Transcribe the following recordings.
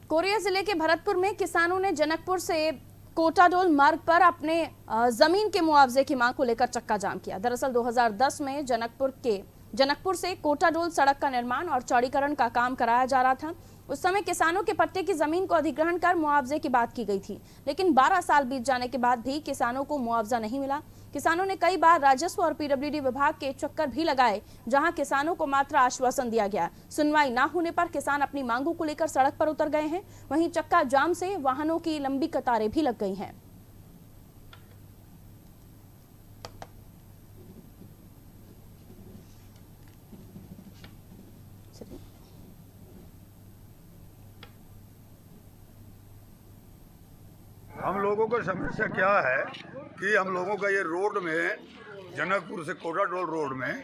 Korea जिले के भरतपुर में किसानों ने जनकपुर से कोटाडोल मार्ग पर अपने जमीन के मुआवजे की मांग को लेकर चक्का जाम किया। दरअसल 2010 में जनकपुर से कोटाडोल सड़क का निर्माण और चौड़ीकरण का काम कराया जा रहा था। उस समय किसानों के पट्टे की जमीन को अधिग्रहण कर मुआवजे की बात की गई थी, लेकिन 12 साल बीत जाने के बाद भी किसानों को मुआवजा नहीं मिला। किसानों ने कई बार राजस्व और पीडब्ल्यूडी विभाग के चक्कर भी लगाए, जहां किसानों को मात्र आश्वासन दिया गया। सुनवाई न होने पर किसान अपनी मांगों को लेकर सड़क पर उतर गए हैं। वहीं चक्का जाम से वाहनों की लंबी कतारें भी लग गई हैं। हम लोगों का समस्या क्या है कि हम लोगों का ये रोड में जनकपुर से कोटाडोल रोड में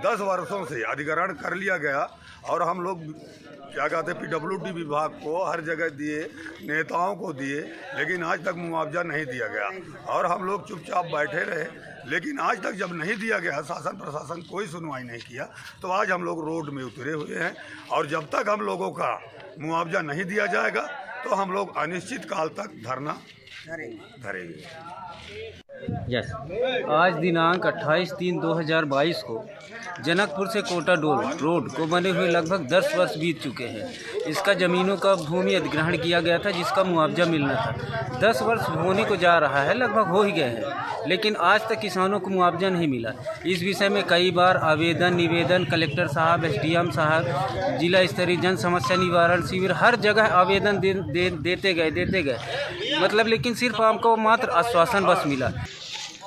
10 वर्षों से अधिग्रहण कर लिया गया और हम लोग क्या कहते हैं पीडब्ल्यूडी विभाग को हर जगह दिए, नेताओं को दिए, लेकिन आज तक मुआवजा नहीं दिया गया और हम लोग चुपचाप बैठे रहे। लेकिन आज तक जब नहीं दिया गया, शासन प्रशासन कोई सुनवाई नहीं किया, तो आज हम लोग रोड में उतरे हुए हैं और जब तक हम लोगों का मुआवजा नहीं दिया जाएगा तो हम लोग अनिश्चित काल तक धरना धरेंगे। यस, आज दिनांक 28/3/2022 को जनकपुर से कोटाडोल रोड को बने हुए लगभग 10 वर्ष बीत चुके हैं। इसका ज़मीनों का भूमि अधिग्रहण किया गया था, जिसका मुआवजा मिलना था। 10 वर्ष होने को जा रहा है, लगभग हो ही गए हैं, लेकिन आज तक किसानों को मुआवजा नहीं मिला। इस विषय में कई बार आवेदन निवेदन कलेक्टर साहब, एसडीएम साहब, जिला स्तरीय जन समस्या निवारण शिविर, हर जगह आवेदन देते गए, मतलब लेकिन सिर्फ हमको मात्र आश्वासन बस मिला।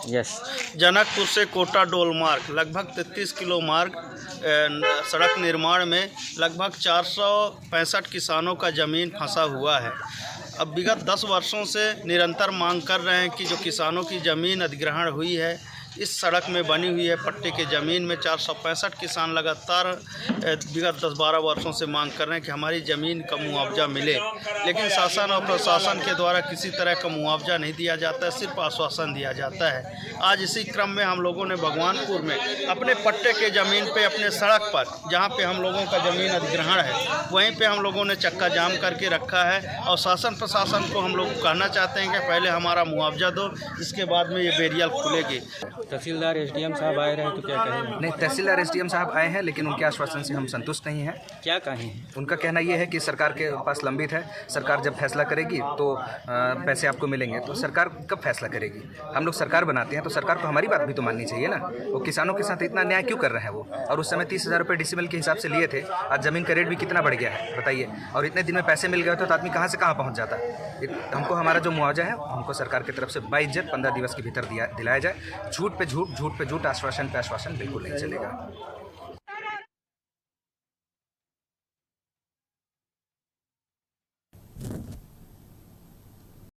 यस, जनकपुर से कोटाडोल मार्ग लगभग 33 किलो मार्ग सड़क निर्माण में लगभग 465 किसानों का ज़मीन फंसा हुआ है। अब विगत 10 वर्षों से निरंतर मांग कर रहे हैं कि जो किसानों की ज़मीन अधिग्रहण हुई है इस सड़क में बनी हुई है पट्टे के ज़मीन में, 465 किसान लगातार विगत 10-12 वर्षों से मांग कर रहे हैं कि हमारी ज़मीन का मुआवजा मिले, लेकिन शासन और प्रशासन के द्वारा किसी तरह का मुआवजा नहीं दिया जाता है, सिर्फ आश्वासन दिया जाता है। आज इसी क्रम में हम लोगों ने भगवानपुर में अपने पट्टे के ज़मीन पे, अपने सड़क पर जहाँ पे हम लोगों का ज़मीन अधिग्रहण है, वहीं पे हम लोगों ने चक्का जाम करके रखा है और शासन प्रशासन को हम लोग कहना चाहते हैं कि पहले हमारा मुआवजा दो, इसके बाद में ये बेरियल खुलेगी। तहसीलदार एसडीएम साहब आए रहे तो क्या कहें? नहीं, तहसीलदार एसडीएम साहब आए हैं, लेकिन उनके आश्वासन से हम संतुष्ट नहीं हैं। क्या कहें? उनका कहना ये है कि सरकार के पास लंबित है, सरकार जब फैसला करेगी तो पैसे आपको मिलेंगे। तो सरकार कब फैसला करेगी? हम लोग सरकार बनाते हैं तो सरकार को हमारी बात भी तो माननी चाहिए ना। वो किसानों के साथ इतना न्याय क्यों कर रहे हैं वो? और उस समय 30,000 रुपये डिसिबल के हिसाब से लिए थे, आज ज़मीन का रेट भी कितना बढ़ गया है बताइए। और इतने दिन में पैसे मिल गए तो आदमी कहाँ से कहाँ पहुँच जाता। हमको हमारा जो मुआवजा है हमको सरकार की तरफ से बाइज्जत 15 दिवस के भीतर दिलाया जाए। झूठ पे झूठ, झूठ पे झूठ, आश्वासन पे आश्वासन बिल्कुल नहीं चलेगा।